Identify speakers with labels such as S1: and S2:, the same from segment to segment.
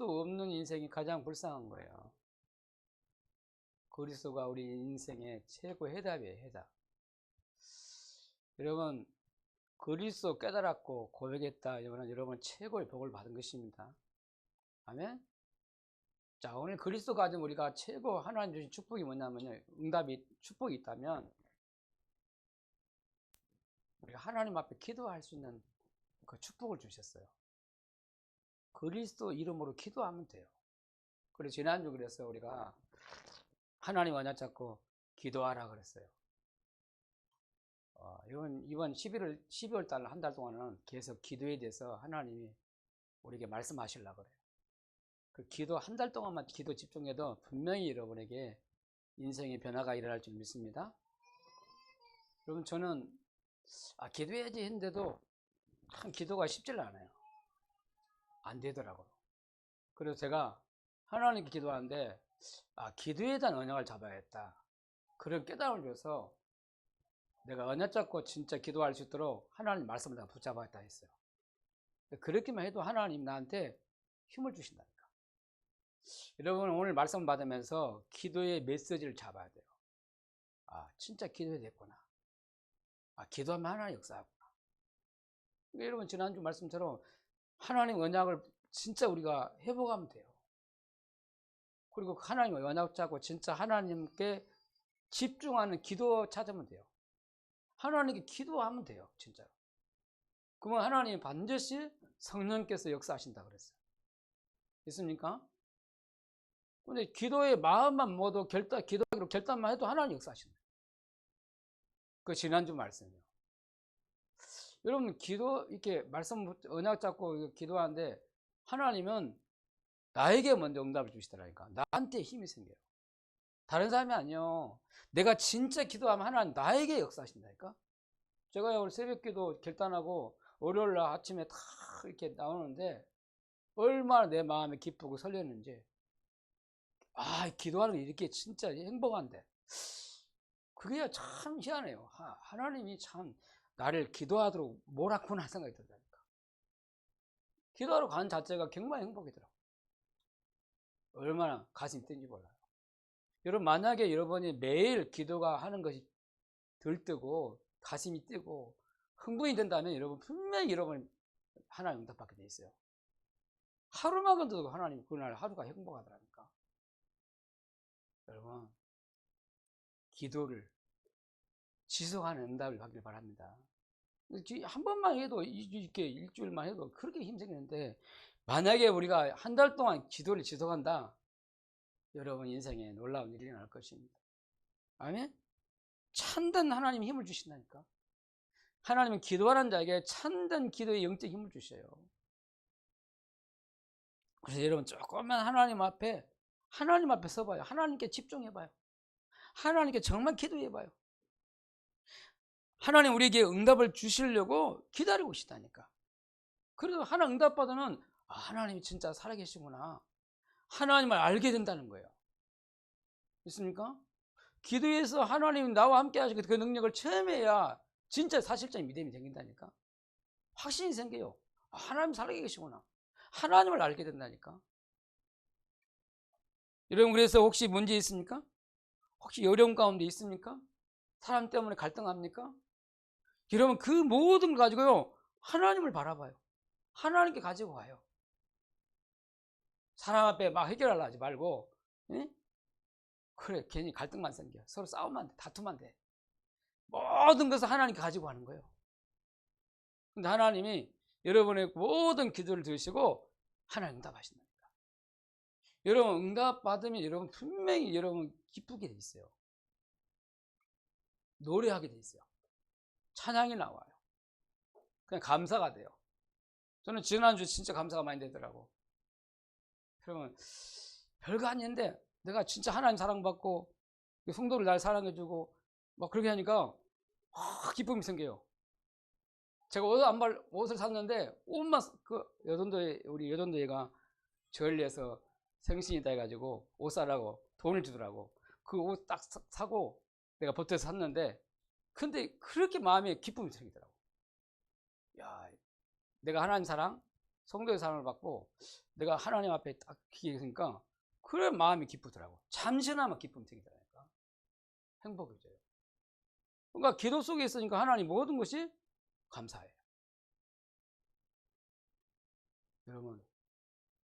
S1: 그리스도 없는 인생이 가장 불쌍한 거예요. 그리스도가 우리 인생의 최고 해답이에요, 해답. 여러분, 그리스도 깨달았고 고백했다. 이거는 여러분 최고의 복을 받은 것입니다. 아멘? 자, 오늘 그리스도 가진 우리가 최고 하나님 주신 축복이 뭐냐면요. 응답이, 축복이 있다면 우리가 하나님 앞에 기도할 수 있는 그 축복을 주셨어요. 그리스도 이름으로 기도하면 돼요. 그래서 지난주 그래서 우리가 하나님 언약 잡고 기도하라 그랬어요. 이번 12월 달 한 달 동안은 계속 기도에 대해서 하나님이 우리에게 말씀하시려고 그래요. 그 기도 한 달 동안만 기도 집중해도 분명히 여러분에게 인생의 변화가 일어날 줄 믿습니다. 여러분, 저는 기도해야지 했는데도 참 기도가 쉽지 않아요. 안 되더라고요. 그래서 제가 하나님께 기도하는데 기도에 대한 언약을 잡아야겠다. 그런 깨달음을 줘서 내가 언약 잡고 진짜 기도할 수 있도록 하나님 말씀을 내가 붙잡아야겠다 했어요. 그렇게만 해도 하나님 나한테 힘을 주신다니까. 여러분, 오늘 말씀 받으면서 기도의 메시지를 잡아야 돼요. 진짜 기도해야 되겠구나. 기도하면 하나님 역사하구나. 그러니까 여러분, 지난주 말씀처럼 하나님 언약을 진짜 우리가 회복하면 돼요. 그리고 하나님 언약 잡고 진짜 하나님께 집중하는 기도 찾으면 돼요. 하나님께 기도하면 돼요, 진짜로. 그러면 하나님 반드시 성령께서 역사하신다 그랬어요. 있습니까? 근데 기도의 마음만 모두 기도하기로 결단만 해도 하나님 역사하신다. 그 지난주 말씀이요. 여러분, 기도 이렇게 말씀 언약 잡고 기도하는데 하나님은 나에게 먼저 응답을 주시더라니까. 나한테 힘이 생겨요. 다른 사람이 아니요. 내가 진짜 기도하면 하나님 나에게 역사하신다니까. 제가 오늘 새벽기도 결단하고 월요일 날 아침에 다 이렇게 나오는데 얼마나 내 마음이 기쁘고 설레는지. 기도하는 게 이렇게 진짜 행복한데. 그게 참 희한해요. 하나님이 참 나를 기도하도록 몰았구나 생각이 들다니까. 기도하러 가는 자체가 굉장히 행복이더라고요. 얼마나 가슴이 뜬지 몰라요. 여러분, 만약에 여러분이 매일 기도가 하는 것이 들뜨고 가슴이 뛰고 흥분이 된다면 여러분 분명히 여러분 하나님 응답받게 돼 있어요. 하루만 건져도 하나님 그날 하루가 행복하더라니까. 여러분, 기도를 지속하는 응답을 받길 바랍니다. 한 번만 해도 이렇게 일주일만 해도 그렇게 힘생기는데 만약에 우리가 한 달 동안 기도를 지속한다, 여러분 인생에 놀라운 일이 일어날 것입니다. 아멘? 참된 하나님이 힘을 주신다니까. 하나님은 기도하는 자에게 참된 기도의 영적 힘을 주셔요. 그래서 여러분 조금만 하나님 앞에 서봐요. 하나님께 집중해봐요. 하나님께 정말 기도해봐요. 하나님 우리에게 응답을 주시려고 기다리고 계시다니까. 그래도 하나 응답 받으면 하나님이 진짜 살아계시구나. 하나님을 알게 된다는 거예요. 있습니까? 기도해서 하나님이 나와 함께 하시고 그 능력을 체험해야 진짜 사실적인 믿음이 생긴다니까. 확신이 생겨요. 하나님 살아계시구나. 하나님을 알게 된다니까. 여러분, 그래서 혹시 문제 있습니까? 혹시 어려움 가운데 있습니까? 사람 때문에 갈등합니까? 여러분, 그 모든 걸 가지고요 하나님을 바라봐요. 하나님께 가지고 가요. 사람 앞에 막 해결하려 하지 말고, 그래, 괜히 갈등만 생겨. 서로 싸우면 안 돼. 다투면 안 돼. 모든 것을 하나님께 가지고 가는 거예요. 근데 하나님이 여러분의 모든 기도를 들으시고 하나님 응답하신다니까. 여러분, 응답 받으면 여러분 분명히 여러분 기쁘게 돼 있어요. 노래하게 돼 있어요. 찬양이 나와요. 그냥 감사가 돼요. 저는 지난주 진짜 감사가 많이 되더라고. 그러면 별거 아닌데 내가 진짜 하나님 사랑받고 성도를 날 사랑해주고 막 그렇게 하니까 기쁨이 생겨요. 제가 옷을 샀는데 옷만 우리 여전도 얘가 저를 위해서 생신이다 해가지고 옷 사라고 돈을 주더라고. 그 옷 딱 사고 내가 보태서 샀는데 근데 그렇게 마음에 기쁨이 생기더라고. 야, 내가 하나님 사랑, 성도의 사랑을 받고 내가 하나님 앞에 딱 기회니까 그래 마음이 기쁘더라고. 잠시나마 기쁨이 생기더라니까. 행복해져요. 그러니까 기도 속에 있으니까 하나님 모든 것이 감사해요. 여러분,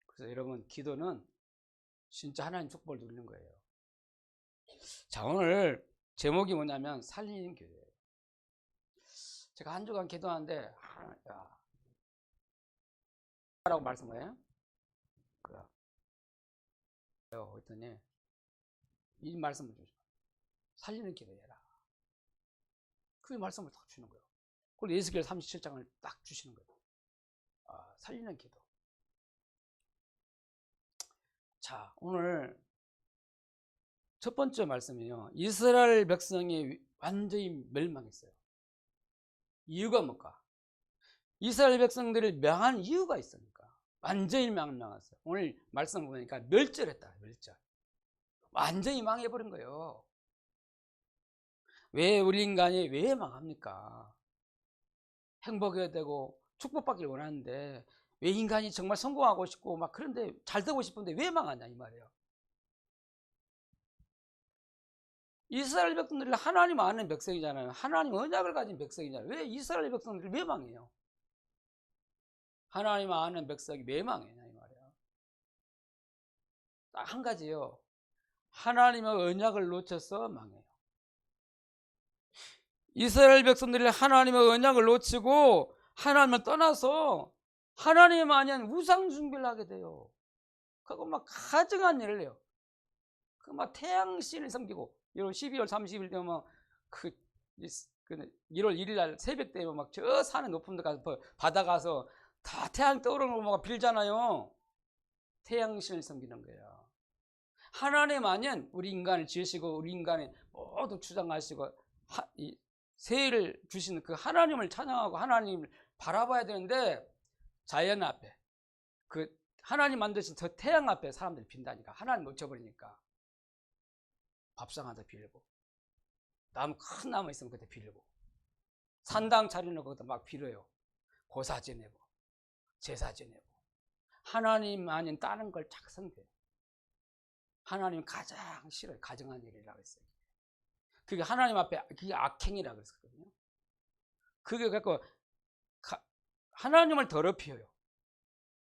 S1: 그래서 여러분 기도는 진짜 하나님 축복을 누리는 거예요. 자, 오늘 제목이 뭐냐면 살리는 교회예요. 제가 한 주간 기도하는데 라고 말씀해요. 그랬더니 이 말씀을 주죠. 살리는 기도해라. 그 말씀을 딱 주는 거예요. 그리고 예수께서 37장을 딱 주시는 거예요. 살리는 기도. 자, 오늘 첫 번째 말씀이요. 이스라엘 백성이 완전히 멸망했어요. 이유가 뭘까? 이스라엘 백성들을 명한 이유가 있으니까. 완전히 멸망했어요. 오늘 말씀 보니까 멸절했다. 멸절. 완전히 망해버린 거예요. 왜 우리 인간이 왜 망합니까? 행복해야 되고 축복받길 원하는데 왜 인간이 정말 성공하고 싶고 막 그런데 잘 되고 싶은데 왜 망하냐 이 말이에요. 이스라엘 백성들이 하나님 아는 백성이잖아요. 하나님 언약을 가진 백성이잖아요. 왜 이스라엘 백성들이 왜 망해요? 하나님 아는 백성이 왜 망해냐 이 말이에요. 딱 한 가지요. 하나님의 언약을 놓쳐서 망해요. 이스라엘 백성들이 하나님의 언약을 놓치고 하나님을 떠나서 하나님 아닌 우상 숭배를 하게 돼요. 그거 막 가증한 일을 해요. 그 막 태양신을 섬기고 12월 30일 되면 그 1월 1일 날 새벽 되면 막 저 산의 높은 데 가서 바다 가서 다 태양 떠오르는 거 막 빌잖아요. 태양신을 섬기는 거예요. 하나님 아닌 우리 인간을 지으시고 우리 인간의 모두 주장하시고 세를 주시는 그 하나님을 찬양하고 하나님을 바라봐야 되는데 자연 앞에 그 하나님 만드신 저 태양 앞에 사람들이 빈다니까. 하나님 놓쳐버리니까 밥상한테 빌고 나무 큰 나무 있으면 그때 빌고 산당 차리는 것도 막 빌어요. 고사 지내고 제사 지내고 하나님 아닌 다른 걸 착성돼요. 하나님 가장 싫어요. 가증한 일이라고 했어요. 그게 하나님 앞에 그게 악행이라고 그랬거든요. 그게 갖고 하나님을 더럽혀요.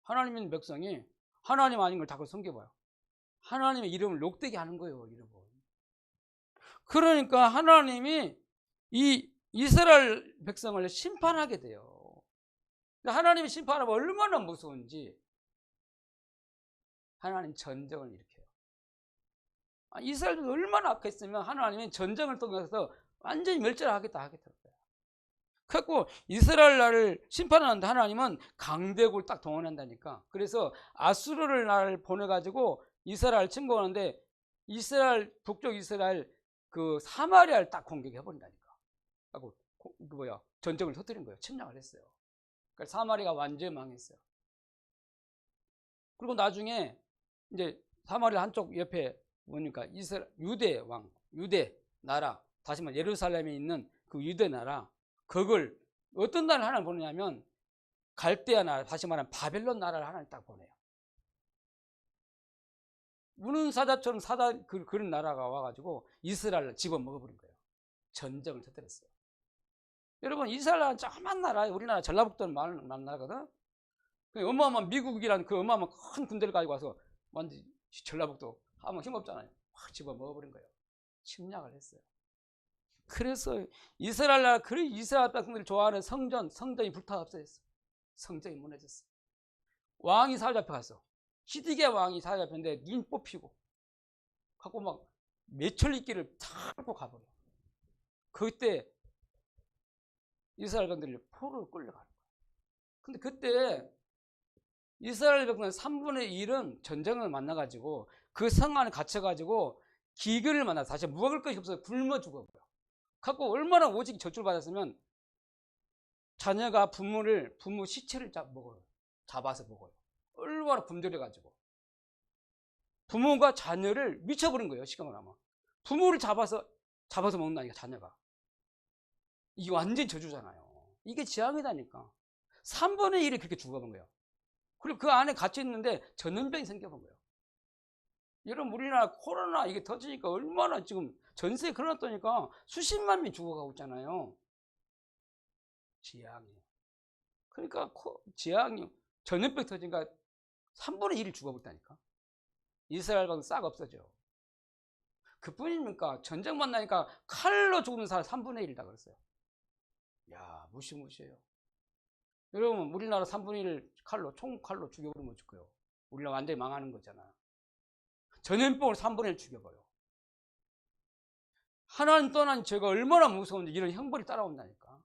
S1: 하나님인 백성이 하나님 아닌 걸 자꾸 섬겨봐요. 하나님의 이름을 욕되게 하는 거예요. 이름을. 그러니까 하나님이 이 이스라엘 백성을 심판하게 돼요. 하나님이 심판하면 얼마나 무서운지 하나님 전쟁을 일으켜요. 이스라엘이 얼마나 악했으면 하나님이 전쟁을 통해서 완전히 멸절하겠다 하겠다. 그래서 이스라엘 나라를 심판하는데 하나님은 강대국을 딱 동원한다니까. 그래서 아수르를 나라를 보내가지고 이스라엘 침공하는데 이스라엘 북쪽 이스라엘 그 사마리아를 딱 공격해 버린다니까. 하고 전쟁을 터뜨린 거예요. 침략을 했어요. 그러니까 사마리아가 완전히 망했어요. 그리고 나중에 이제 사마리아 한쪽 옆에 보니까 유대 왕, 유대 나라, 다시 말해 예루살렘에 있는 그 유대 나라, 그걸 어떤 나라를 하나 보내냐면 갈대아 나라, 다시 말하면 바벨론 나라를 하나 딱 보내요. 우는 사자처럼 그런 나라가 와가지고 이스라엘을 집어먹어버린 거예요. 전쟁을 터뜨렸어요. 여러분, 이스라엘은 조그만 나라예요. 우리나라 전라북도는 많은 나라거든. 어마어마한 미국이라는 그 어마어마한 큰 군대를 가지고 와서 완전 전라북도 하면 힘없잖아요. 확 집어먹어버린 거예요. 침략을 했어요. 그래서 이스라엘 나라, 이스라엘 백성들이 좋아하는 성전이 불타 없어졌어요. 성전이 무너졌어요. 왕이 사로잡혀갔어. 시디게 왕이 사로잡혔는데 눈 뽑히고 갖고 막 매철리길을 탁 가버려. 그때 이스라엘 백성들이 포로로 끌려가는 거야. 근데 그때 이스라엘 백성의 3분의 1은 전쟁을 만나가지고 그 성 안에 갇혀가지고 기근을 만나서 사실 먹을 것이 없어서 굶어 죽어버려. 갖고 얼마나 오직 저주를 받았으면 자녀가 부모 시체를 잡아서 먹어요. 얼마나 굶주려가지고 부모가 자녀를 미쳐버린 거예요. 시간을 하면 부모를 잡아서 먹는다니까. 자녀가 이게 완전 저주잖아요. 이게 재앙이다니까. 3분의 1이 그렇게 죽어본 거예요. 그리고 그 안에 갇혀 있는데 전염병이 생겨본 거예요. 여러분, 우리나라 코로나 이게 터지니까 얼마나 지금 전세에 걸어놨다니까 수십만 명이 죽어가고 있잖아요. 지향이. 그러니까 지향이 전염병 터지니까 3분의 1이 죽어버렸다니까. 이스라엘 방은 싹 없어져. 그뿐입니까? 전쟁만 나니까 칼로 죽는 사람 3분의 1이다 그랬어요. 야, 무시무시해요. 여러분, 우리나라 3분의 1 칼로, 총칼로 죽여버리면 어떡해요? 우리나라 완전히 망하는 거잖아. 전염병으로 3분의 1 죽여버려. 하나님 떠난 죄가 얼마나 무서운지 이런 형벌이 따라온다니까.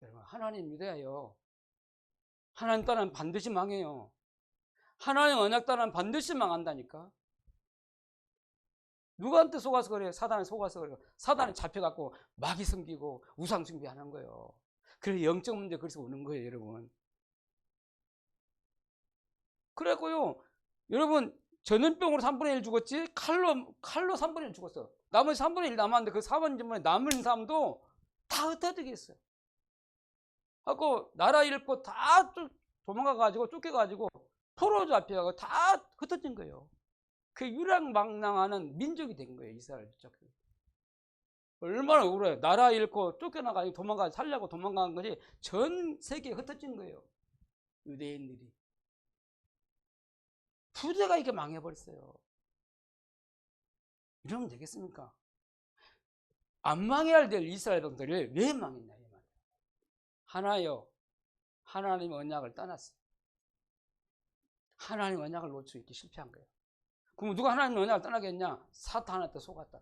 S1: 여러분, 하나님 믿어야요. 하나님 떠나면 반드시 망해요. 하나님 언약 떠나면 반드시 망한다니까. 누구한테 속아서 그래요? 사단에 속아서 그래요. 사단에 잡혀갖고 마귀 섬기고 우상 숭배하는 거예요. 그래서 영적 문제 그래서 오는 거예요, 여러분. 그래고요, 여러분, 전염병으로 3분의 1 죽었지, 칼로 3분의 1 죽었어. 나머지 3분의 1 남았는데 그 4분의 남은 사람도 다 흩어지게 했어요. 하고 나라 잃고 다 도망가가지고 쫓겨가지고 포로 잡혀가고 다 흩어진 거예요. 그 유랑망랑하는 민족이 된 거예요, 이스라엘. 얼마나 억울해요. 나라 잃고 쫓겨나가지고 살려고 도망간 것이 전 세계에 흩어진 거예요. 유대인들이. 부대가 이렇게 망해버렸어요. 이러면 되겠습니까? 안 망해야 될 이스라엘 백성들이 왜 망했냐, 이 말이에요. 하나요, 하나님 언약을 떠났어요. 하나님 언약을 놓치고 있기 실패한 거예요. 그럼 누가 하나님 언약을 떠나겠냐? 사탄한테 속았다.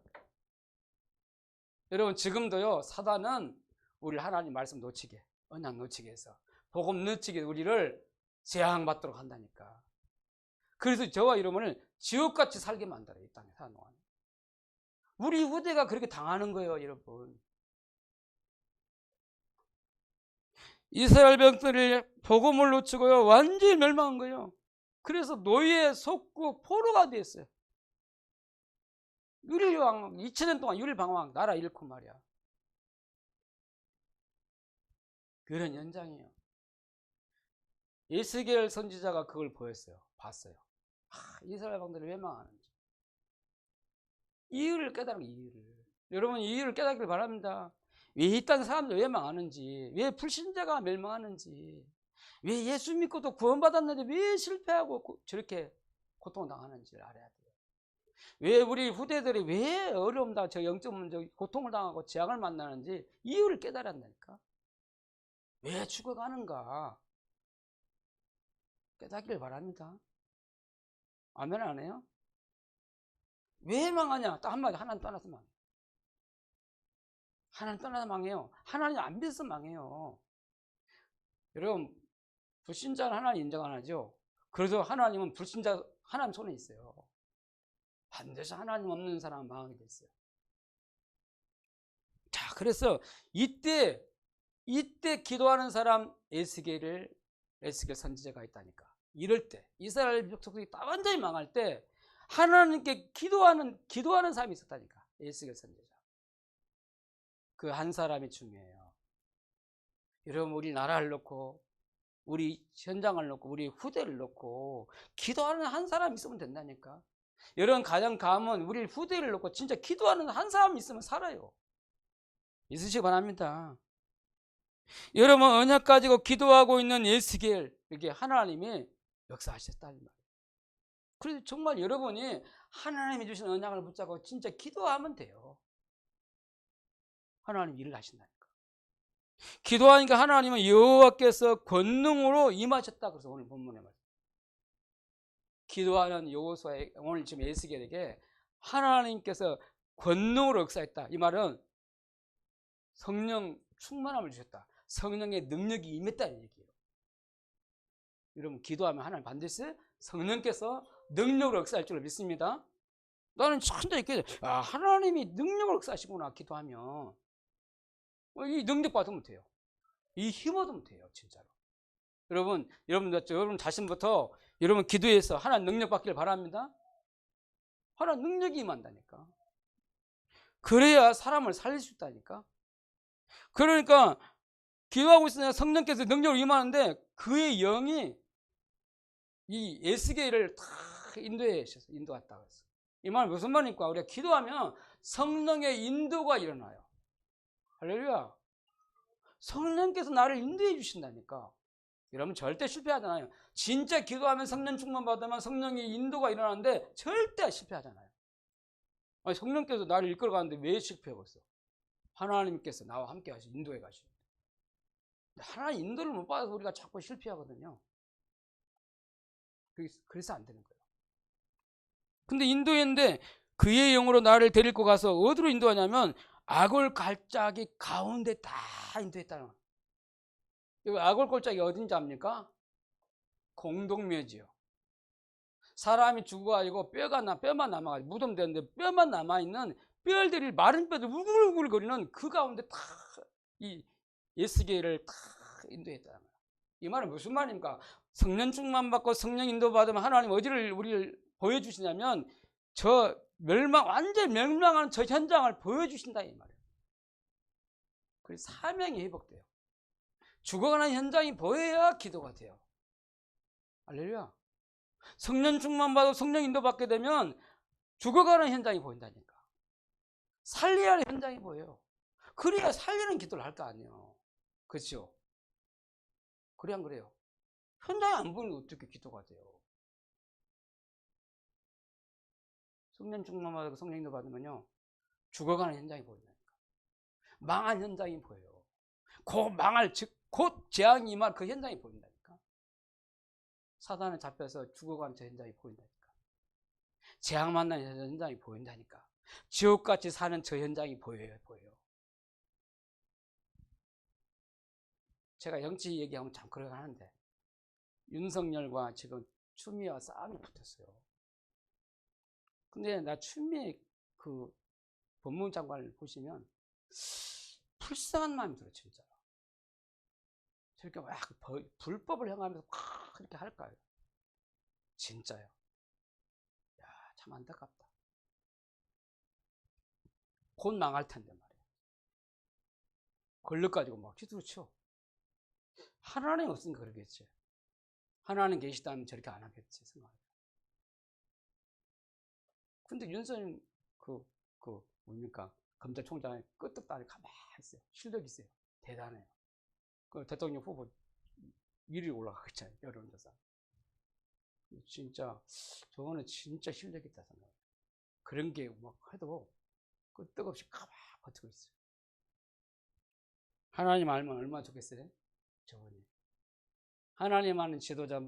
S1: 여러분, 지금도요, 사단은 우리를 하나님 말씀 놓치게, 언약 놓치게 해서, 복음 놓치게 우리를 재앙받도록 한다니까. 그래서 저와 여러분을 지옥같이 살게 만들어요, 이 땅에 사는 동안. 우리 후대가 그렇게 당하는 거예요, 여러분. 이스라엘 백성들이 복음을 놓치고요, 완전히 멸망한 거예요. 그래서 노예에 속고 포로가 됐어요. 유리왕 2000년 동안 유리방황 나라 잃고 말이야. 그런 현장이에요. 에스겔 선지자가 그걸 보였어요. 봤어요. 이스라엘 백성들이 왜 망하는지. 이유를 깨달은 이유를. 여러분, 이유를 깨닫기를 바랍니다. 왜 이 땅 사람들이 왜 망하는지, 왜 불신자가 멸망하는지, 왜 예수 믿고도 구원받았는데 왜 실패하고 저렇게 고통을 당하는지를 알아야 돼요. 왜 우리 후대들이 왜 어려움 당하고 저 영적 문제 고통을 당하고 재앙을 만나는지 이유를 깨달아야 한다니까. 왜 죽어가는가 깨닫기를 바랍니다. 아멘 안 해요? 왜 망하냐? 딱 한마디, 하나님 떠나서 망해요. 하나님 떠나서 망해요. 하나님 안 믿어서 망해요. 여러분, 불신자는 하나님 인정 안 하죠? 그래서 하나님은 불신자, 하나님 손에 있어요. 반드시 하나님 없는 사람은 망하게 돼 있어요. 자, 그래서 이때 기도하는 사람 에스겔 선지자가 있다니까. 이럴 때 이스라엘 백성들이 완전히 망할 때 하나님께 기도하는 사람이 있었다니까. 에스겔 선지자. 그 한 사람이 중요해요. 여러분, 우리 나라를 놓고 우리 현장을 놓고 우리 후대를 놓고 기도하는 한 사람 있으면 된다니까. 여러분, 가정 가면 우리 후대를 놓고 진짜 기도하는 한 사람 있으면 살아요. 있으시기 바랍니다. 여러분, 언약 가지고 기도하고 있는 에스겔, 이렇게 하나님이 역사하셨다는 말이에요. 그래서 정말 여러분이 하나님이 주신 언약을 붙잡고 진짜 기도하면 돼요. 하나님 일을 하신다니까. 기도하니까 하나님은 여호와께서 권능으로 임하셨다. 그래서 오늘 본문에 말이에요. 기도하는 여호수아에, 오늘 지금 에스겔에게 하나님께서 권능으로 역사했다. 이 말은 성령 충만함을 주셨다. 성령의 능력이 임했다는 얘기예요. 여러분, 기도하면 하나님 반드시 성령께서 능력으로 역사할 줄을 믿습니다. 나는 진짜 이렇게 하나님이 능력으로 역사하시구나 기도하면. 이 능력 받으면 돼요. 이 힘 얻으면 돼요, 진짜로. 여러분 자신부터 여러분 기도해서 하나님 능력 받기를 바랍니다. 하나님 능력이 임한다니까. 그래야 사람을 살릴 수 있다니까. 그러니까 기도하고 있으면 성령께서 능력으로 임하는데 그의 영이 이 에스겔을 다 인도했다고 했어. 이 말 무슨 말입니까? 우리가 기도하면 성령의 인도가 일어나요. 할렐루야. 성령께서 나를 인도해 주신다니까. 여러분 절대 실패하잖아요. 진짜 기도하면 성령 충만 받으면 성령의 인도가 일어나는데 절대 실패하잖아요. 아니, 성령께서 나를 이끌어 가는데 왜 실패하고 있어? 하나님께서 나와 함께 하시 인도해 가시는데. 하나님 인도를 못 받아서 우리가 자꾸 실패하거든요. 그래서 안 되는 거예요. 근데 인도했는데 그의 영으로 나를 데리고 가서 어디로 인도하냐면 아골 갈짜기 가운데 다 인도했다는 거예요. 아골 골짜기 어딘지 압니까? 공동묘지요. 사람이 죽어가지고 뼈만 남아가지고 무덤되는데 뼈만 남아있는 뼈들이 마른 뼈들 우글우글거리는 그 가운데 다 이 에스겔을 다 인도했다는 거예요. 이 말은 무슨 말입니까? 성령 충만 받고 성령 인도 받으면 하나님 어디를 우리를 보여주시냐면 완전 멸망하는 저 현장을 보여주신다 이 말이에요. 그래서 사명이 회복돼요. 죽어가는 현장이 보여야 기도가 돼요. 할렐루야. 성령 충만 받고 성령 인도 받게 되면 죽어가는 현장이 보인다니까. 살려야 할 현장이 보여요. 그래야 살리는 기도를 할 거 아니에요. 그렇죠? 그래 안 그래요? 현장이 안 보이는데 어떻게 기도가 돼요? 성령 충만 받고 성령 인도 받으면요 죽어가는 현장이 보인다니까. 망한 현장이 보여요. 곧 재앙이 임할 그 현장이 보인다니까. 사단에 잡혀서 죽어가는 저 현장이 보인다니까. 재앙 만나는 저 현장이 보인다니까. 지옥같이 사는 저 현장이 보여요. 제가 정치 얘기하면 참 그러긴 하는데 윤석열과 지금 추미애와 싸움이 붙었어요. 근데 나 추미애 그 법무부 장관을 보시면 불쌍한 마음이 들어 진짜. 저렇게 막 불법을 행하면서 막 그렇게 할까요? 진짜요. 야, 참 안타깝다. 곧 망할 텐데 말이야. 권력 가지고 막 휘두르 쳐. 하나님 없으니까 그러겠지. 하나님 계시다면 저렇게 안 하겠지 생각해요. 근데 윤석열 뭡니까? 검찰총장이 끄떡도 가만히 있어요. 실력 있어요. 대단해요. 그 대통령 후보 1위 올라가겠잖아요. 여론조사. 진짜 저거는 진짜 실력 있다 생각해요. 그런 게 막 해도 끄떡없이 가만히 버티고 있어요. 하나님 알면 얼마나 좋겠어요? 저분이. 하나님 아는 지도자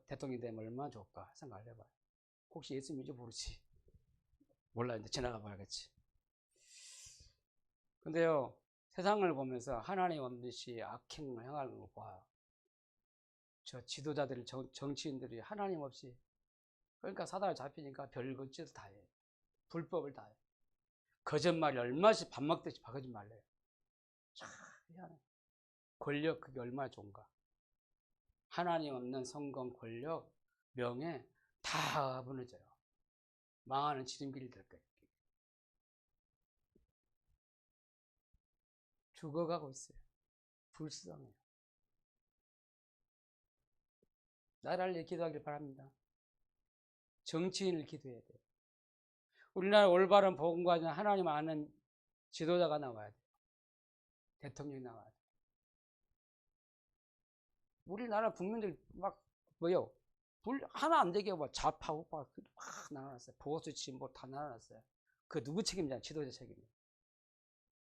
S1: 대통령이 되면 얼마나 좋을까 생각을 해봐요. 혹시 예수 믿어 모르지? 몰라, 이제 지나가 봐야겠지. 근데요, 세상을 보면서 하나님 없듯이 악행을 행하는 거 봐요. 저 지도자들이, 정치인들이 하나님 없이, 그러니까 사단을 잡히니까 별것짓을 다 해요. 불법을 다 해요. 거짓말이 얼마씩 밥 먹듯이 거짓말을 해요. 참 희한해. 권력 그게 얼마나 좋은가. 하나님 없는 성공, 권력, 명예 다 무너져요. 망하는 지름길이 될 거예요. 죽어가고 있어요. 불쌍해요. 나라를 위해 기도하길 바랍니다. 정치인을 기도해야 돼요. 우리나라 올바른 복음과 하나님 아는 지도자가 나와야 돼요. 대통령이 나와야 돼요. 우리나라 국민들 막 뭐요? 하나 안 되게 막 좌파 우파 막 나눠놨어요. 보수 진보 다 나눠놨어요. 그 누구 책임이냐? 지도자 책임이에요.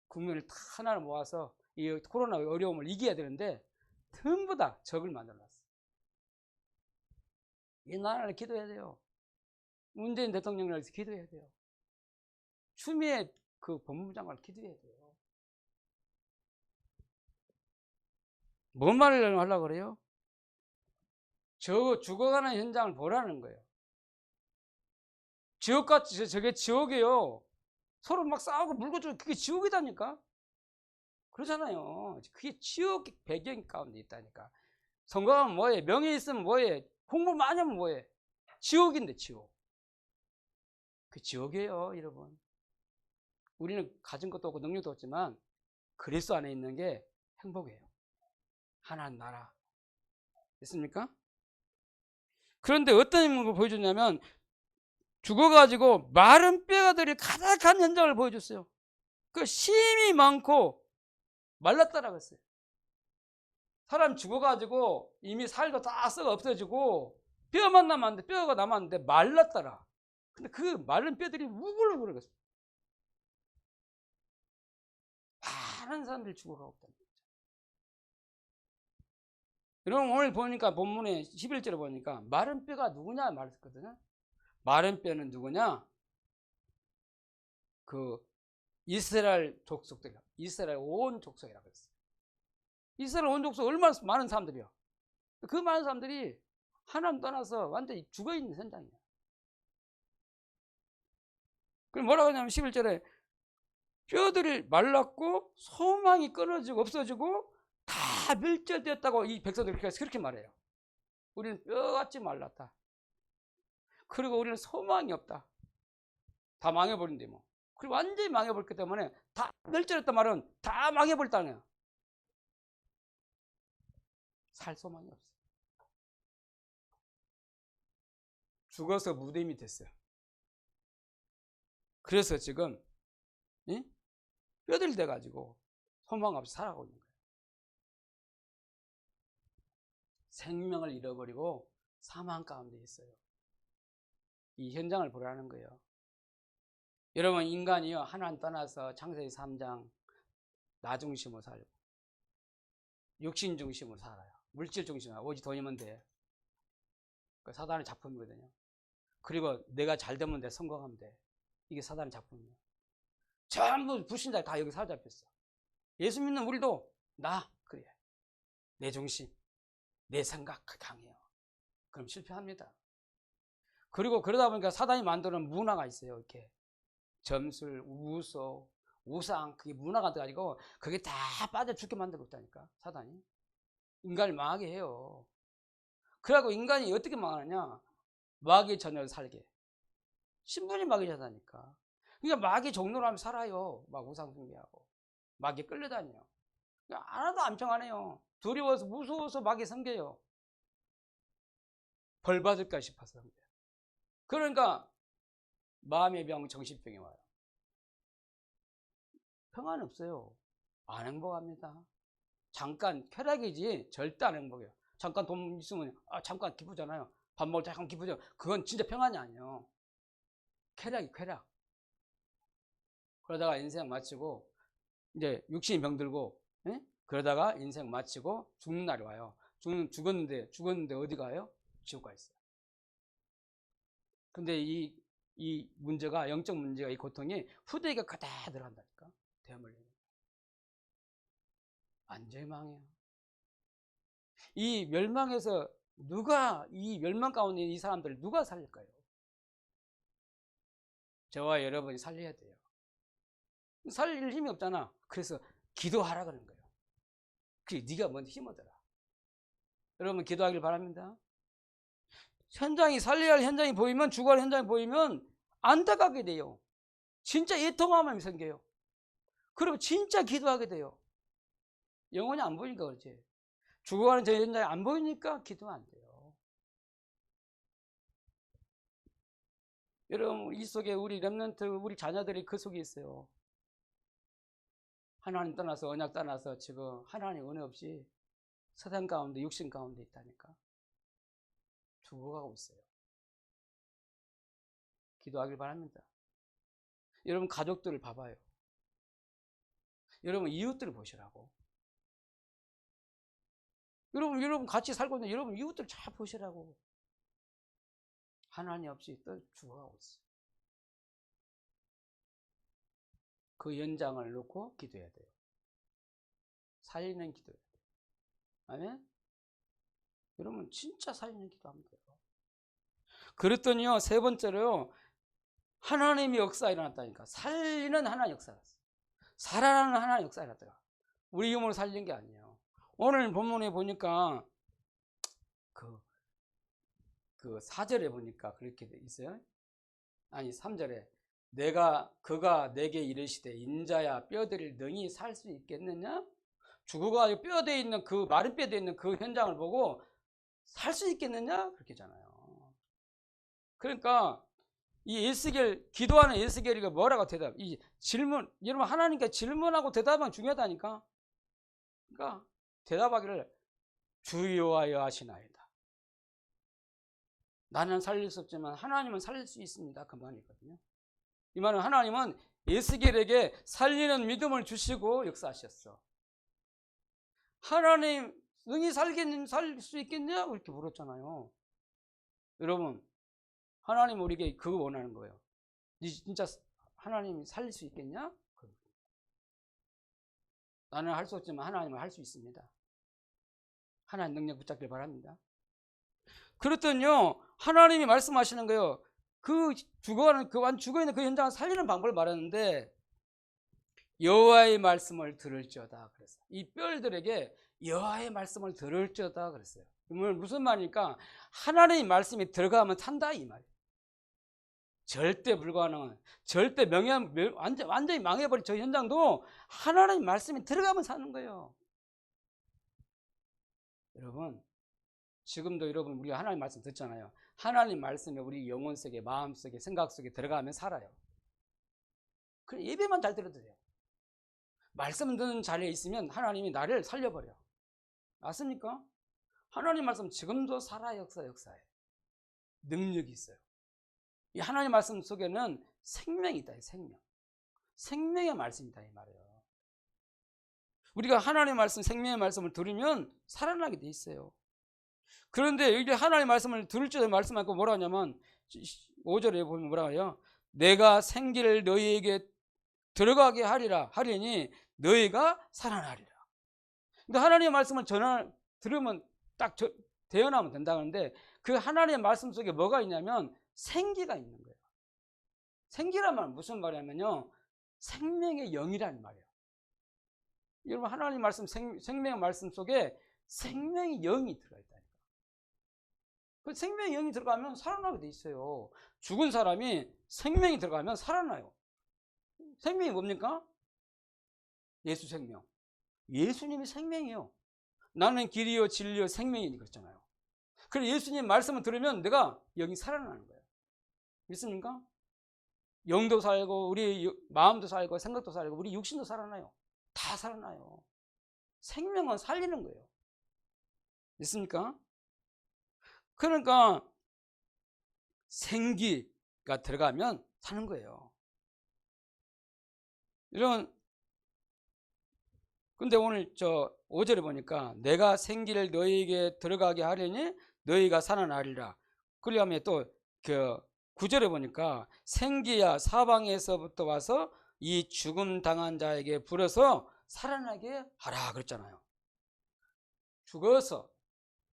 S1: 국민을 다 하나를 모아서 이 코로나 어려움을 이겨야 되는데 전부 다 적을 만들어놨어요. 이 나라를 기도해야 돼요. 문재인 대통령을 위해서 기도해야 돼요. 추미애 그 법무부 장관을 기도해야 돼요. 뭔 말을 하려고 그래요? 죽어가는 현장을 보라는 거예요. 지옥같이, 저게 지옥이에요. 서로 막 싸우고 물고 주고 그게 지옥이다니까? 그러잖아요. 그게 지옥 배경 가운데 있다니까. 성공하면 뭐해? 명예 있으면 뭐해? 공부 많이 하면 뭐해? 지옥인데, 지옥. 그 지옥이에요, 여러분. 우리는 가진 것도 없고 능력도 없지만 그리스도 안에 있는 게 행복이에요. 하나님 나라. 됐습니까? 그런데 어떤 걸 보여줬냐면 죽어가지고 마른 뼈들이 가득한 현장을 보여줬어요. 그 힘이 많고 말랐다라고 했어요. 사람 죽어가지고 이미 살도 다 썩어 없어지고 뼈만 남았는데, 뼈가 남았는데 말랐더라. 근데 그 마른 뼈들이 우글우글 거렸어요. 많은 사람들이 죽어가고 있다는 거죠. 여러분 오늘 보니까 본문에 11절에 보니까 마른 뼈가 누구냐 말했거든요. 마른 뼈는 누구냐? 그 이스라엘 족속들이야. 이스라엘 온 족속이라고 했어요. 이스라엘 온 족속 얼마나 많은 사람들이야. 그 많은 사람들이 하나님 떠나서 완전히 죽어있는 현장이야. 그럼 뭐라고 하냐면 11절에 뼈들이 말랐고 소망이 끊어지고 없어지고 다 멸절되었다고 이 백성들이 그렇게 말해요. 우리는 뼈같이 말랐다. 그리고 우리는 소망이 없다. 다 망해버린대 뭐. 그리고 완전히 망해버렸기 때문에 다 멸절했단 말은 다 망해버렸다는 거야. 살 소망이 없어. 죽어서 무덤이 됐어요. 그래서 지금 뼈들 돼가지고 소망 없이 살아가고 있는 거예요. 생명을 잃어버리고 사망 가운데 있어요. 이 현장을 보라는 거예요. 여러분 인간이요 하나님 떠나서 창세기 3장 나 중심으로 살고 육신 중심으로 살아요. 물질 중심으로 오직 돈이면 돼. 그 사단의 작품이거든요. 그리고 내가 잘 되면 돼, 성공하면 돼. 이게 사단의 작품이에요. 전부 불신자 다 여기 사로잡혔어. 예수 믿는 우리도 나 그래. 내 중심, 내 생각 강해요. 그럼 실패합니다. 그리고 그러다 보니까 사단이 만드는 문화가 있어요. 이렇게 점술, 우소, 우상 그게 문화가 돼가지고 그게 다 빠져 죽게 만들고 있다니까 사단이. 인간을 망하게 해요. 그래갖고 인간이 어떻게 망하느냐? 마귀의 자녀를 살게. 신분이 마귀의 자녀니까. 그러니까 마귀 종로로 하면 살아요. 막 우상 숭배하고 마귀에 끌려다녀요. 그러니까 하나도 안 평안해요. 두려워서 무서워서 마귀 섬겨요. 벌 받을까 싶어서. 그러니까 마음의 병, 정신병이 와요. 평안 없어요. 안 행복합니다. 잠깐 쾌락이지 절대 안 행복해요. 잠깐 돈 있으면 잠깐 기쁘잖아요. 밥 먹을 때 잠깐 기쁘죠. 그건 진짜 평안이 아니에요. 쾌락이 쾌락. 그러다가 인생 마치고 이제 육신이 병들고 그러다가 인생 마치고 죽는 날이 와요. 죽었는데 어디 가요? 지옥 가 있어요. 근데 이 문제가 영적 문제가 이 고통이 후대가 그다 들어간다니까. 대물림. 완전히 망해요. 이 멸망에서 이 멸망 가운데 이 사람들을 누가 살릴까요? 저와 여러분이 살려야 돼요. 살릴 힘이 없잖아. 그래서 기도하라 그러는 거예요. 그래, 네가 먼저 힘 얻어라. 여러분 기도하길 바랍니다. 현장이 살려야 할 현장이 보이면 죽어야 할 현장이 보이면 안타깝게 돼요. 진짜 애통함이 생겨요. 그리고 진짜 기도하게 돼요. 영혼이 안 보이니까 그렇지. 죽어가는 저 현장이 안 보이니까 기도 안 돼요. 여러분 이 속에 우리 렘넌트 우리 자녀들이 그 속에 있어요. 하나님 떠나서 언약 떠나서 지금 하나님 은혜 없이 세상 가운데 육신 가운데 있다니까. 죽어가고 있어요. 기도하길 바랍니다. 여러분 가족들을 봐봐요. 여러분 이웃들을 보시라고. 여러분 같이 살고 있는 여러분 이웃들 잘 보시라고. 하나님 없이 또 죽어가고 있어요. 그 연장을 놓고 기도해야 돼요. 살리는 기도해야 돼요. 아멘? 여러분 진짜 살리는 기도하면 돼요. 그랬더니요 세 번째로요 하나님의 역사가 일어났다니까. 살리는 하나님의 역사가 일어났어요. 살아나는 하나님의 역사가 일어났더라. 우리 힘으로 살리는 게 아니에요. 오늘 본문에 보니까 그 4절에 보니까 그렇게 돼 있어요. 아니 3절에 그가 내게 이르시되 인자야 뼈들을 능히 살 수 있겠느냐? 죽어가지고 뼈대에 있는 그 마른 뼈대에 있는 그 현장을 보고 살 수 있겠느냐? 그렇게 잖아요. 그러니까 이 에스겔, 기도하는 에스겔이 뭐라고 이 질문, 여러분 하나님께 질문하고 대답하면 중요하다니까. 그러니까 대답하기를 주 여호와여 하시나이다. 나는 살릴 수 없지만 하나님은 살릴 수 있습니다. 그 말이거든요. 이 말은 하나님은 에스겔에게 살리는 믿음을 주시고 역사하셨어. 하나님 능히 살 수 있겠냐? 이렇게 물었잖아요. 여러분, 하나님 우리에게 그거 원하는 거예요. 니 진짜 하나님이 살릴 수 있겠냐? 나는 할 수 없지만 하나님은 할 수 있습니다. 하나님 능력 붙잡길 바랍니다. 그랬더니요, 하나님이 말씀하시는 거예요. 죽어있는 그 현장을 살리는 방법을 말하는데, 여호와의 말씀을 들을지어다 그랬어요. 이 뼈들에게 여호와의 말씀을 들을지어다 그랬어요. 무슨 말이니까 하나님의 말씀이 들어가면 산다 이 말이에요. 절대 불가능한, 절대 완전히 망해버린 저 현장도 하나님의 말씀이 들어가면 사는 거예요. 여러분, 지금도 여러분 우리가 하나님 말씀 듣잖아요. 하나님 말씀이 우리 영혼 속에, 마음 속에, 생각 속에 들어가면 살아요. 그냥 예배만 잘 들어도 돼요. 말씀 듣는 자리에 있으면 하나님이 나를 살려버려. 맞습니까? 하나님 말씀 지금도 살아요. 역사해. 능력이 있어요. 이 하나님 말씀 속에는 생명이 있다. 생명의 말씀이다 이 말이에요. 우리가 하나님의 말씀, 생명의 말씀을 들으면 살아나게 돼 있어요. 그런데 여기 하나님의 말씀을 들을 때 말씀하고 뭐라 하냐면 5절에 보면 뭐라 해요? 내가 생기를 너희에게 들어가게 하리니 너희가 살아나리라. 근데 하나님의 말씀을 들으면 딱 대언하면 된다는데 그 하나님의 말씀 속에 뭐가 있냐면 생기가 있는 거예요. 생기란 말은 무슨 말이냐면요, 생명의 영이라는 말이에요. 여러분 하나님 말씀, 생명의 말씀 속에 생명의 영이 들어가 있다니까. 그 생명의 영이 들어가면 살아나게 돼 있어요. 죽은 사람이 생명이 들어가면 살아나요. 생명이 뭡니까? 예수 생명. 예수님이 생명이에요. 나는 길이요 진리요 생명이니 그랬잖아요. 그래서 예수님 말씀을 들으면 내가 영이 살아나는 거예요. 믿습니까? 영도 살고 우리 마음도 살고 생각도 살고 우리 육신도 살아나요. 다 살아나요. 생명은 살리는 거예요. 믿습니까? 그러니까 생기가 들어가면 사는 거예요. 근데 오늘 5절에 보니까 내가 생기를 너희에게 들어가게 하려니 너희가 살아나리라. 그러면 또 9절에 보니까 생기야 사방에서부터 와서 이 죽음 당한 자에게 불어서 살아나게 하라 그랬잖아요. 죽어서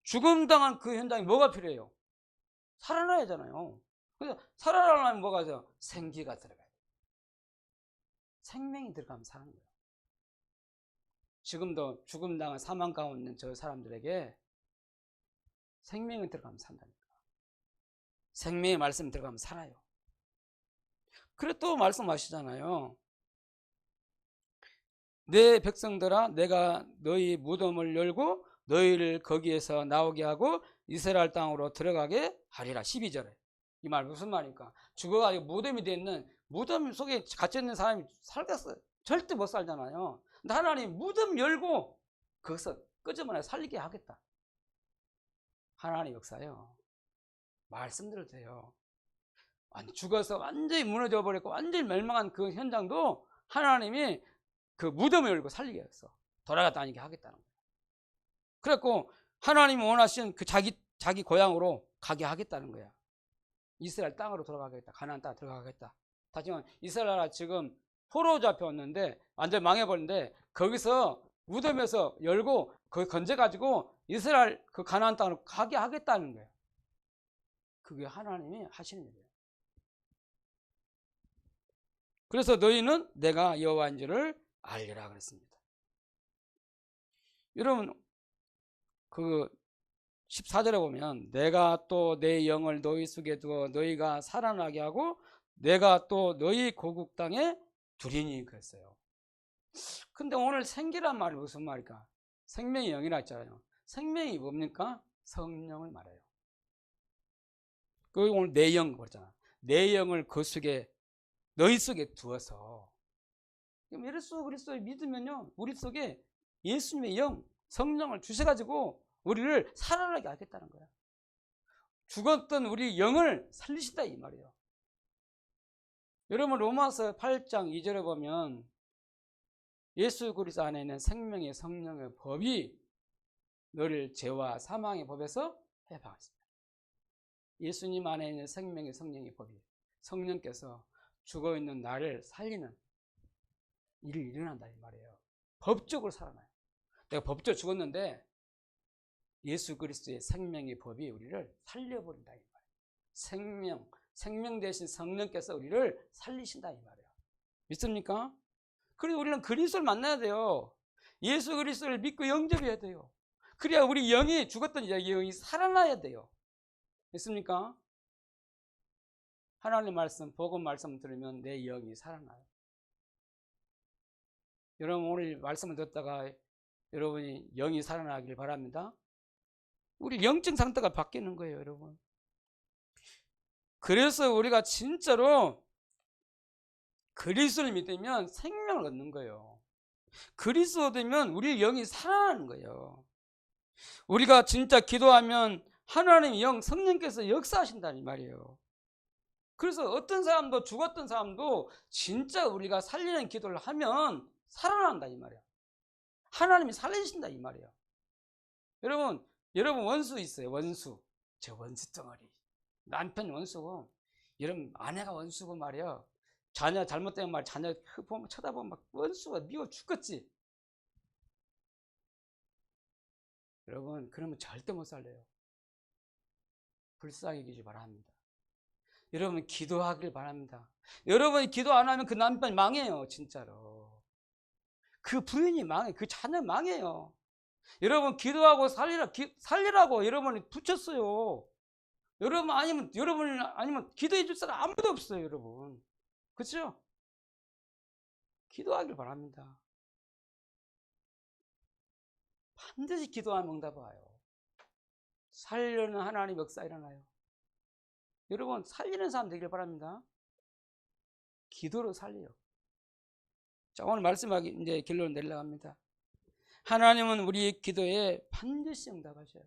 S1: 죽음 당한 그 현장에 뭐가 필요해요? 살아나야 하잖아요. 그래서 살아나려면 뭐가 돼요? 생기가 들어가요. 생명이 들어가면 사는 거예요. 지금도 죽음 당한 사망 가운데 있는 저 사람들에게 생명이 들어가면 산다니까. 생명의 말씀이 들어가면 살아요. 그래 또 말씀하시잖아요. 내 백성들아 내가 너희 무덤을 열고 너희를 거기에서 나오게 하고 이스라엘 땅으로 들어가게 하리라. 12절에. 이 말 무슨 말입니까? 죽어가지고 무덤이 되어 있는, 무덤 속에 갇혀있는 사람이 살겠어요? 절대 못 살잖아요. 근데 하나님 무덤 열고 거기서 끄집어내 살리게 하겠다. 하나님 역사요. 말씀드려도 돼요. 죽어서 완전히 무너져 버렸고 완전히 멸망한 그 현장도 하나님이 그 무덤을 열고 살리게 했어. 돌아다니게 하겠다는 거예요. 그래갖고 하나님이 원하신 그 자기 고향으로 가게 하겠다는 거야. 이스라엘 땅으로 돌아가겠다. 가나안 땅 들어가겠다. 하지만 이스라엘 나라 지금 포로 잡혀왔는데 완전 망해버렸는데 거기서 무덤에서 열고 거기 건져가지고 이스라엘 그 가나안 땅으로 가게 하겠다는 거예요. 그게 하나님이 하시는 일이에요. 그래서 너희는 내가 여호와인 줄을 알리라 그랬습니다. 여러분 14절에 보면 내가 또 내 영을 너희 속에 두어 너희가 살아나게 하고 내가 또 너희 고국 땅에 두리니 그랬어요. 근데 오늘 생기란 말이 무슨 말일까? 생명의 영이라 했잖아요. 생명이 뭡니까? 성령을 말해요. 그 오늘 내 영 그랬잖아. 내 영을 그 속에 너희 속에 두어서 예수 그리스도를 믿으면요 우리 속에 예수님의 영 성령을 주셔가지고 우리를 살아나게 하겠다는 거야. 죽었던 우리 영을 살리신다 이 말이에요. 여러분 로마서 8장 2절에 보면 예수 그리스도 안에 있는 생명의 성령의 법이 너를 죄와 사망의 법에서 해방했습니다. 예수님 안에 있는 생명의 성령의 법이 성령께서 죽어있는 나를 살리는 일이 일어난다 이 말이에요. 법적으로 살아나요. 내가 법적으로 죽었는데 예수 그리스도의 생명의 법이 우리를 살려버린다 이 말이에요. 생명 대신 성령께서 우리를 살리신다 이 말이에요. 믿습니까? 그래서 우리는 그리스도를 만나야 돼요. 예수 그리스도를 믿고 영접해야 돼요. 그래야 우리 영이 죽었던 영이 살아나야 돼요. 믿습니까? 하나님 말씀, 복음 말씀 들으면 내 영이 살아나요. 여러분 오늘 말씀을 듣다가 여러분이 영이 살아나길 바랍니다. 우리 영적 상태가 바뀌는 거예요, 여러분. 그래서 우리가 진짜로 그리스도를 믿으면 생명을 얻는 거예요. 그리스도 되면 우리 영이 살아나는 거예요. 우리가 진짜 기도하면 하나님의 영, 성령께서 역사하신다는 말이에요. 그래서 어떤 사람도 죽었던 사람도 진짜 우리가 살리는 기도를 하면 살아난다 이 말이에요. 하나님이 살리신다 이 말이에요. 여러분 원수 있어요. 원수. 저 원수 덩어리. 남편 원수고, 여러분 아내가 원수고 말이에요. 자녀 잘못되면 말 자녀 보면 쳐다보면 막 원수가 미워 죽겠지. 여러분 그러면 절대 못 살려요. 불쌍히 여기지 바랍니다. 여러분 기도하길 바랍니다. 여러분이 기도 안 하면 그 남편 망해요. 진짜로. 그 부인이 망해. 그 자녀 망해요. 여러분 기도하고 살리라고 여러분이 붙였어요. 여러분 아니면 기도해 줄 사람 아무도 없어요. 여러분 그렇죠? 기도하길 바랍니다. 반드시 기도하면 응답 와요. 살려는 하나님 역사 일어나요. 여러분 살리는 사람 되길 바랍니다. 기도로 살려요. 자, 오늘 말씀하기 이제 결론 내려고 합니다. 하나님은 우리 기도에 반드시 응답하셔요.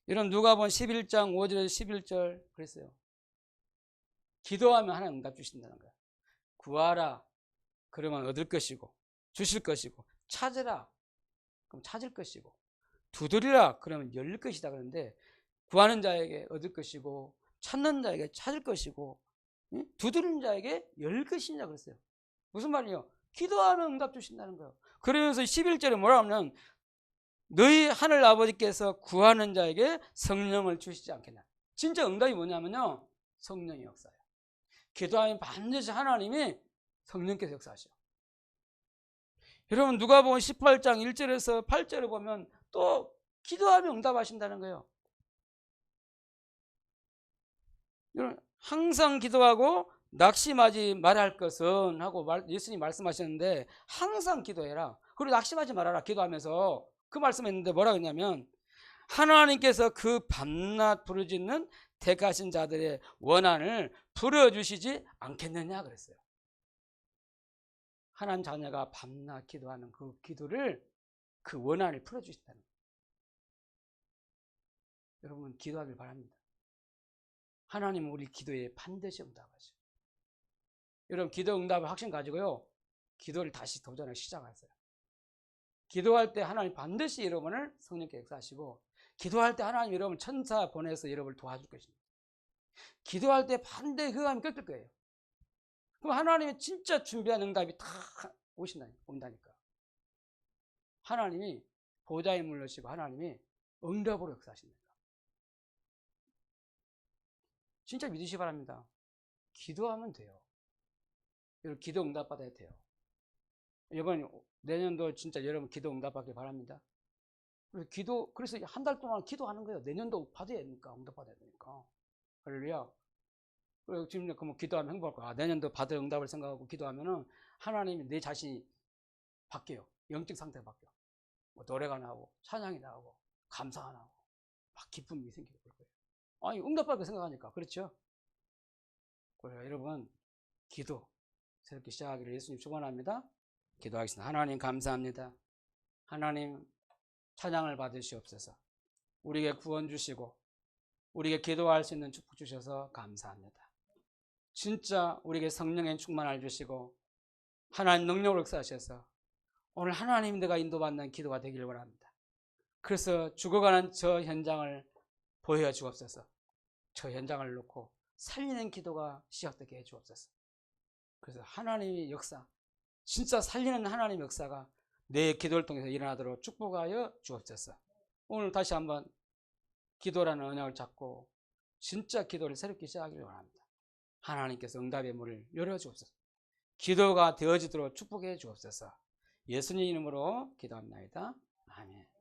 S1: 여러분 누가복음 11장 5절에서 11절 그랬어요. 기도하면 하나님 응답 주신다는 거야. 구하라 그러면 얻을 것이고 주실 것이고 찾으라 그럼 찾을 것이고 두드리라 그러면 열릴 것이다 그러는데 구하는 자에게 얻을 것이고 찾는 자에게 찾을 것이고 두드리는 자에게 열릴 것이냐 그랬어요. 무슨 말이에요? 기도하면 응답 주신다는 거예요. 그러면서 11절에 뭐라 하면 너희 하늘 아버지께서 구하는 자에게 성령을 주시지 않겠나. 진짜 응답이 뭐냐면요 성령의 역사예요. 기도하면 반드시 하나님이 성령께서 역사하셔요. 여러분 누가복음 18장 1절에서 8절에 보면 또 기도하면 응답하신다는 거예요. 여러분 항상 기도하고 낙심하지 말할 것은 하고 예수님이 말씀하셨는데 항상 기도해라. 그리고 낙심하지 말아라 기도하면서 그 말씀했는데 뭐라고 했냐면 하나님께서 그 밤낮 부르짖는 택하신 자들의 원한을 풀어주시지 않겠느냐 그랬어요. 하나님 자녀가 밤낮 기도하는 그 기도를 그 원한을 풀어주신다는 거예요. 여러분 기도하길 바랍니다. 하나님은 우리 기도에 반드시 응답하셔요. 여러분 기도 응답을 확신 가지고요 기도를 다시 도전을 시작하세요. 기도할 때 하나님 반드시 여러분을 성령께 역사하시고 기도할 때 하나님 여러분 천사 보내서 여러분을 도와줄 것입니다. 기도할 때 반드시 흑암이 꺾일 거예요. 그럼 하나님이 진짜 준비한 응답이 다 온다니까. 하나님이 보좌에 물러시고 하나님이 응답으로 역사하십니다. 진짜 믿으시기 바랍니다. 기도하면 돼요. 여러분 기도 응답 받아야 돼요. 이번 내년도 진짜 여러분 기도 응답 받길 바랍니다. 그래서 한 달 동안 기도하는 거예요. 내년도 받아야 되니까 응답 받아야 되니까. 할렐루야. 그리고 지금 뭐 기도하면 행복할 거야. 내년도 받을 응답을 생각하고 기도하면은 하나님이 내 자신이 바뀌어요. 영적 상태가 바뀌어. 뭐 노래가 나오고 찬양이 나오고 감사가 나오고 막 기쁨이 생기고 그럴 거예요. 아니, 응답받을 거 생각하니까. 그렇죠? 그래요. 여러분, 기도 새롭게 시작하기를 예수님 축원합니다. 기도하겠습니다. 하나님 감사합니다. 하나님 찬양을 받으시옵소서. 우리에게 구원 주시고 우리에게 기도할 수 있는 축복 주셔서 감사합니다. 진짜 우리에게 성령의 충만을 주시고 하나님 능력을 역사하셔서 오늘 하나님 내가 인도받는 기도가 되기를 원합니다. 그래서 죽어가는 저 현장을 보여주옵소서. 저 현장을 놓고 살리는 기도가 시작되게 해주옵소서. 그래서 하나님의 역사, 진짜 살리는 하나님의 역사가 내 기도를 통해서 일어나도록 축복하여 주옵소서. 오늘 다시 한번 기도라는 언약을 잡고 진짜 기도를 새롭게 시작하기를 원합니다. 하나님께서 응답의 문을 열어주옵소서. 기도가 되어지도록 축복해 주옵소서. 예수님 이름으로 기도합니다. 아멘.